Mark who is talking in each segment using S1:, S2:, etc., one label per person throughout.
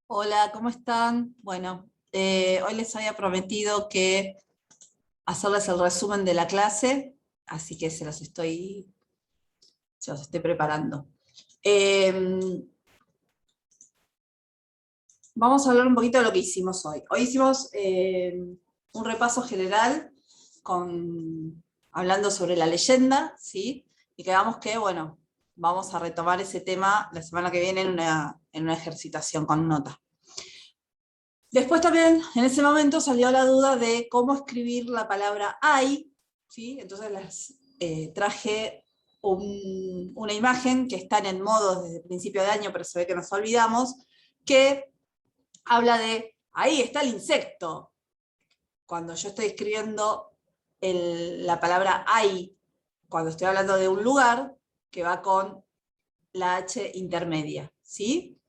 S1: Hola, ¿cómo están? Bueno, hoy les había prometido que hacerles el resumen de la clase, así que se los estoy preparando. Eh, Vamos a hablar un poquito de lo que hicimos hoy. Hoy hicimos un repaso general hablando sobre la leyenda, ¿sí? Y quedamos que, bueno, vamos a retomar ese tema la semana que viene en una ejercitación con nota. Después también, en ese momento, salió la duda de cómo escribir la palabra hay, ¿sí? Entonces traje una imagen que está en el modo desde el principio de año, pero se ve que nos olvidamos, que habla de, ahí está el insecto. Cuando yo estoy escribiendo la palabra hay, cuando estoy hablando de un lugar, que va con la H intermedia, ¿sí?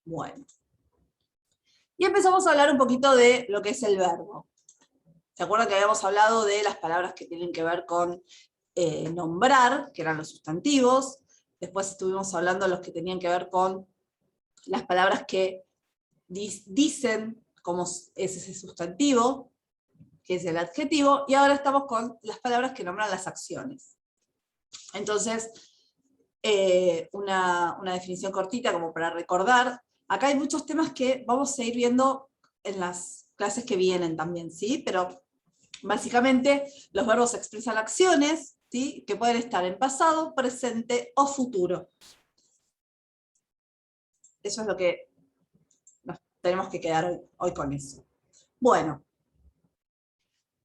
S1: Bueno. Y empezamos a hablar un poquito de lo que es el verbo. ¿Se acuerdan que habíamos hablado de las palabras que tienen que ver con nombrar, que eran los sustantivos? Después estuvimos hablando de los que tenían que ver con las palabras que dicen cómo es ese sustantivo, que es el adjetivo, y ahora estamos con las palabras que nombran las acciones. Entonces, una definición cortita como para recordar. Acá hay muchos temas que vamos a ir viendo en las clases que vienen también, ¿sí? Pero básicamente los verbos expresan acciones, ¿sí? Que pueden estar en pasado, presente o futuro. Eso es lo que nos tenemos que quedar hoy con eso. Bueno,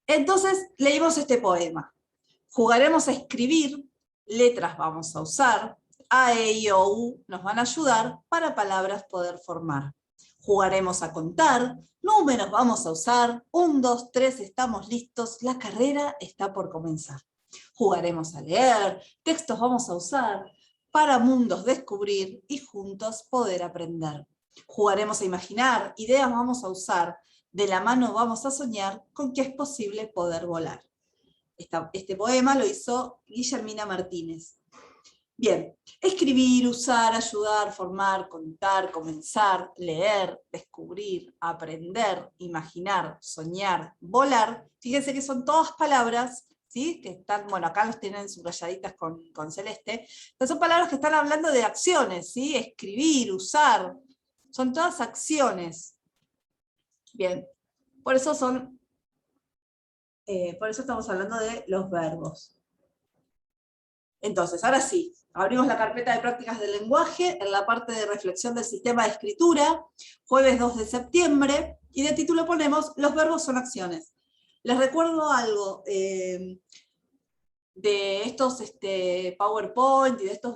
S1: entonces leímos este poema. Jugaremos a escribir, letras vamos a usar, A, E, I, O, U nos van a ayudar para palabras poder formar. Jugaremos a contar, números vamos a usar, 1, 2, 3, estamos listos, la carrera está por comenzar. Jugaremos a leer, textos vamos a usar, para mundos descubrir y juntos poder aprender. Jugaremos a imaginar, ideas vamos a usar, de la mano vamos a soñar con que es posible poder volar. Este poema lo hizo Guillermina Martínez. Bien, escribir, usar, ayudar, formar, contar, comenzar, leer, descubrir, aprender, imaginar, soñar, volar. Fíjense que son todas palabras, ¿sí? Que están, bueno, acá los tienen subrayaditas con celeste. Entonces son palabras que están hablando de acciones, ¿sí? Escribir, usar, son todas acciones. Bien, por eso estamos hablando de los verbos. Entonces, ahora sí, abrimos la carpeta de prácticas del lenguaje en la parte de reflexión del sistema de escritura, jueves 2 de septiembre, y de título ponemos los verbos son acciones. Les recuerdo algo, de estos PowerPoint y estos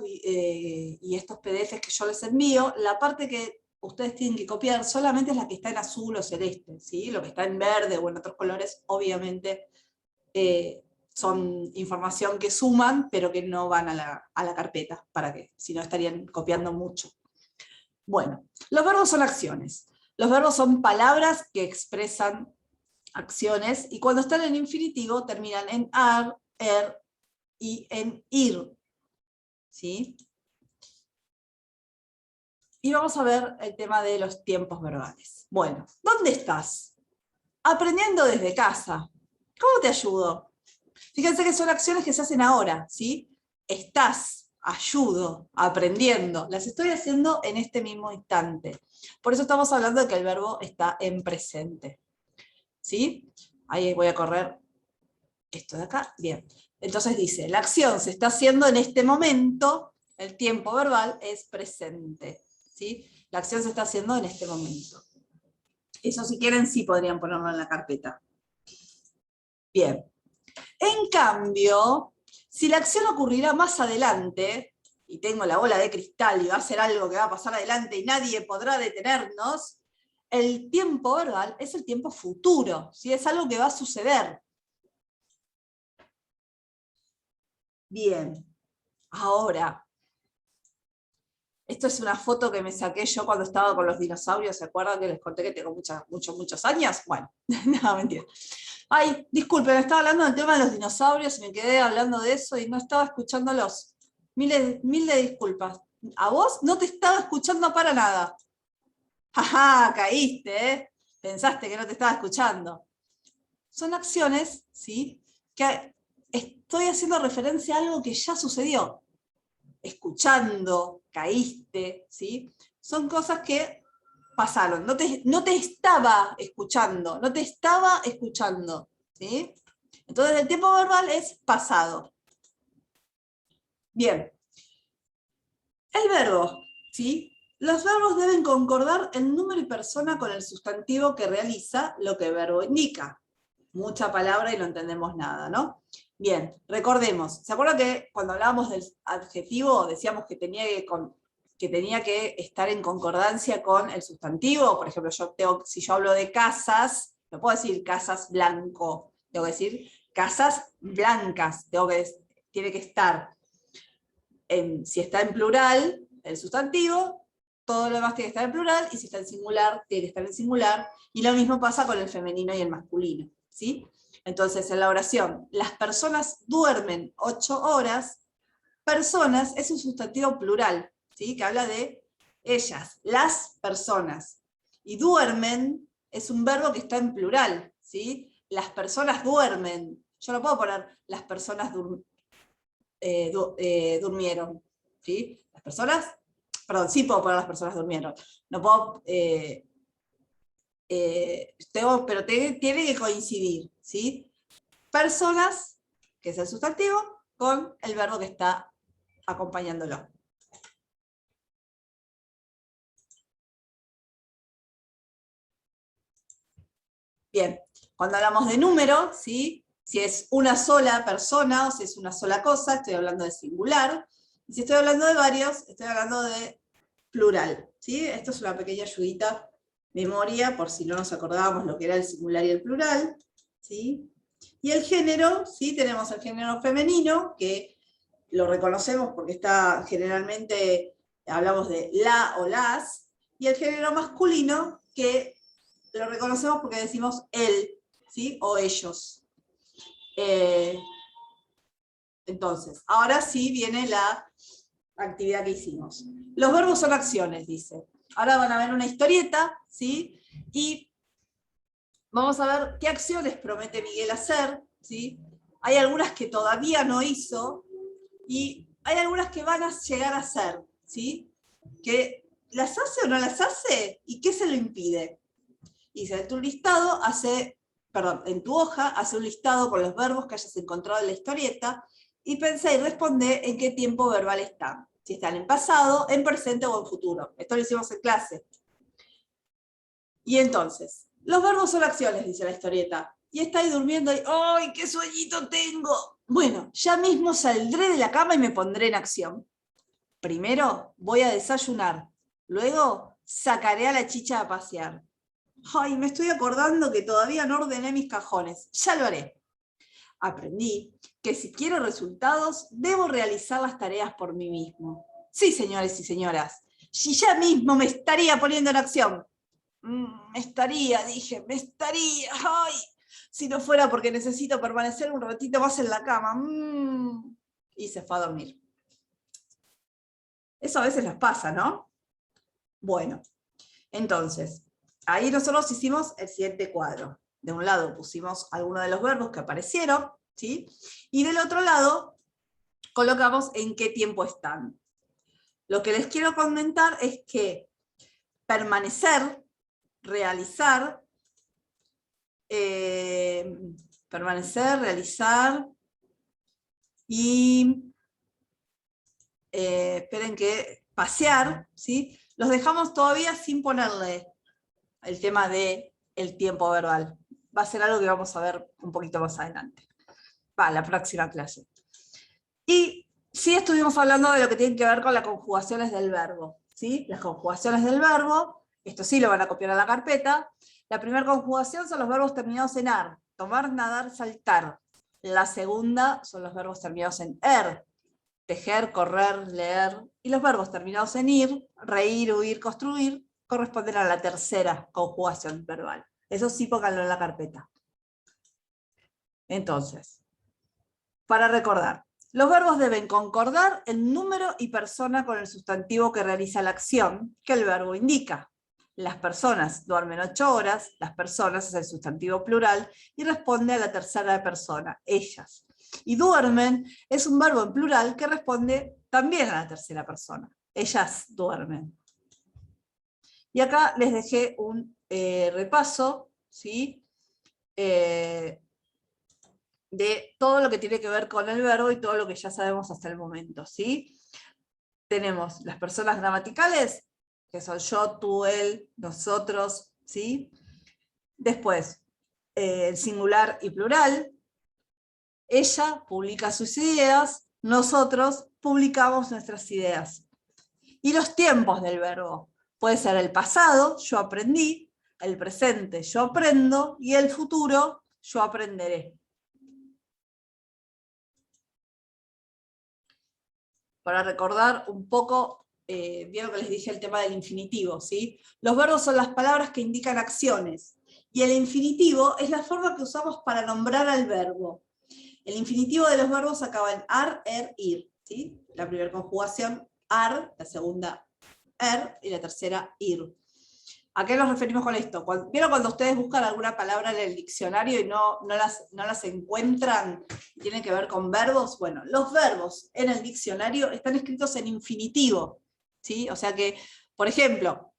S1: PDFs que yo les envío, la parte que ustedes tienen que copiar solamente es la que está en azul o celeste, ¿sí? Lo que está en verde o en otros colores, obviamente, son información que suman, pero que no van a la carpeta, para que, si no estarían copiando mucho. Bueno, los verbos son acciones. Los verbos son palabras que expresan acciones, y cuando están en infinitivo terminan en ar, er y en ir. ¿Sí? Y vamos a ver el tema de los tiempos verbales. Bueno, ¿dónde estás? Aprendiendo desde casa. ¿Cómo te ayudo? Fíjense que son acciones que se hacen ahora, ¿sí? Estás, ayudo, aprendiendo. Las estoy haciendo en este mismo instante. Por eso estamos hablando de que el verbo está en presente. ¿Sí? Ahí voy a correr esto de acá. Bien. Entonces dice, la acción se está haciendo en este momento, el tiempo verbal es presente. ¿Sí? La acción se está haciendo en este momento. Eso, si quieren, sí podrían ponerlo en la carpeta. Bien. En cambio, si la acción ocurrirá más adelante, y tengo la bola de cristal y va a ser algo que va a pasar adelante y nadie podrá detenernos, el tiempo verbal es el tiempo futuro, ¿sí? Es algo que va a suceder. Bien, ahora, esto es una foto que me saqué yo cuando estaba con los dinosaurios, ¿se acuerdan que les conté que tengo muchos años? Bueno, no, mentira. Ay, disculpen, estaba hablando del tema de los dinosaurios y me quedé hablando de eso y no estaba escuchándolos. Mil de disculpas. A vos no te estaba escuchando para nada. ¡Ajá! Caíste, ¿eh? Pensaste que no te estaba escuchando. Son acciones, ¿sí? Que estoy haciendo referencia a algo que ya sucedió. Escuchando, caíste, ¿sí? Son cosas que pasaron. No te estaba escuchando, no te estaba escuchando, ¿sí? Entonces el tiempo verbal es pasado. Bien. El verbo, ¿sí? Los verbos deben concordar el número y persona con el sustantivo que realiza lo que el verbo indica. Mucha palabra y no entendemos nada, ¿no? Bien, recordemos. ¿Se acuerdan que cuando hablábamos del adjetivo decíamos que tenía que estar en concordancia con el sustantivo? Por ejemplo, si yo hablo de casas, no puedo decir casas blanco, tengo que decir casas blancas, tiene que estar, si está en plural, el sustantivo, todo lo demás tiene que estar en plural, y si está en singular, tiene que estar en singular, y lo mismo pasa con el femenino y el masculino, ¿sí? Entonces, en la oración, las personas duermen 8 horas, personas es un sustantivo plural, ¿sí? Que habla de ellas, las personas. Y duermen es un verbo que está en plural, ¿sí? Las personas duermen. Yo no puedo poner las personas durmieron, ¿sí? Las personas, perdón, sí puedo poner las personas durmieron. No puedo, pero tiene que coincidir, ¿sí? Personas, que es el sustantivo, con el verbo que está acompañándolo. Bien, cuando hablamos de número, ¿sí? Si es una sola persona o si es una sola cosa, estoy hablando de singular. Y si estoy hablando de varios, estoy hablando de plural, ¿sí? Esto es una pequeña ayudita, memoria, por si no nos acordábamos lo que era el singular y el plural, ¿sí? Y el género, ¿sí? Tenemos el género femenino, que lo reconocemos porque está generalmente, hablamos de la o las, y el género masculino, que lo reconocemos porque decimos él, ¿sí? O ellos. Entonces, ahora sí viene la actividad que hicimos. Los verbos son acciones, dice. Ahora van a ver una historieta, ¿sí? Y vamos a ver qué acciones promete Miguel hacer, ¿sí? Hay algunas que todavía no hizo, y hay algunas que van a llegar a hacer, ¿sí? Que las hace o no las hace, y qué se lo impide. Y en tu listado en tu hoja, hace un listado con los verbos que hayas encontrado en la historieta, y pensá y responde en qué tiempo verbal están. Si están en pasado, en presente o en futuro. Esto lo hicimos en clase. Y entonces, los verbos son acciones, dice la historieta. Y está ahí durmiendo y, ¡ay, qué sueñito tengo! Bueno, ya mismo saldré de la cama y me pondré en acción. Primero voy a desayunar. Luego sacaré a la chicha a pasear. Ay, me estoy acordando que todavía no ordené mis cajones. Ya lo haré. Aprendí que si quiero resultados, debo realizar las tareas por mí mismo. Sí, señores y señoras, si ya mismo me estaría poniendo en acción. Me estaría. Ay, si no fuera porque necesito permanecer un ratito más en la cama. Y se fue a dormir. Eso a veces nos pasa, ¿no? Bueno, entonces, ahí nosotros hicimos el siguiente cuadro. De un lado pusimos algunos de los verbos que aparecieron, ¿sí? Y del otro lado colocamos en qué tiempo están. Lo que les quiero comentar es que permanecer, realizar, realizar y esperen que pasear, ¿sí? Los dejamos todavía sin ponerle el tema del tiempo verbal. Va a ser algo que vamos a ver un poquito más adelante. La próxima clase. Y sí estuvimos hablando de lo que tiene que ver con las conjugaciones del verbo, ¿sí? Las conjugaciones del verbo, esto sí lo van a copiar a la carpeta. La primera conjugación son los verbos terminados en ar, tomar, nadar, saltar. La segunda son los verbos terminados en er, tejer, correr, leer. Y los verbos terminados en ir, reír, huir, construir, corresponden a la tercera conjugación verbal. Eso sí pónganlo en la carpeta. Entonces, para recordar, los verbos deben concordar en número y persona con el sustantivo que realiza la acción que el verbo indica. Las personas duermen 8 horas, las personas es el sustantivo plural, y responde a la tercera persona, ellas. Y duermen es un verbo en plural que responde también a la tercera persona, ellas duermen. Y acá les dejé un repaso, ¿sí? De todo lo que tiene que ver con el verbo y todo lo que ya sabemos hasta el momento, ¿sí? Tenemos las personas gramaticales, que son yo, tú, él, nosotros, ¿sí? Después, el singular y plural. Ella publica sus ideas, nosotros publicamos nuestras ideas. Y los tiempos del verbo. Puede ser el pasado, yo aprendí, el presente, yo aprendo, y el futuro, yo aprenderé. Para recordar un poco, vieron que les dije el tema del infinitivo, ¿sí? Los verbos son las palabras que indican acciones, y el infinitivo es la forma que usamos para nombrar al verbo. El infinitivo de los verbos acaba en ar, er, ir, ¿sí? La primera conjugación, ar, la segunda, er, y la tercera, ir. ¿A qué nos referimos con esto? ¿Vieron cuando ustedes buscan alguna palabra en el diccionario y no las encuentran y tienen que ver con verbos? Bueno, los verbos en el diccionario están escritos en infinitivo, ¿sí? O sea que, por ejemplo,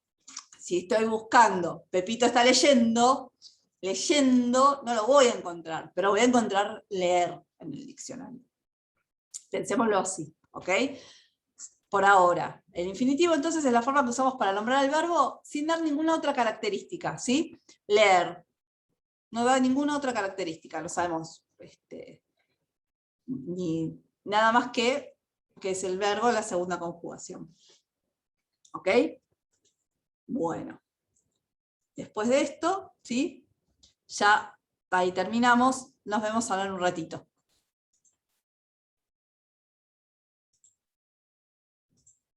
S1: si estoy buscando, Pepito está leyendo no lo voy a encontrar, pero voy a encontrar leer en el diccionario. Pensémoslo así, ¿ok? Por ahora. El infinitivo entonces es la forma que usamos para nombrar el verbo sin dar ninguna otra característica, ¿sí? Leer. No da ninguna otra característica, no sabemos ni nada más que es el verbo en la segunda conjugación. ¿Ok? Bueno. Después de esto, ¿sí? Ya ahí terminamos, nos vemos ahora en un ratito.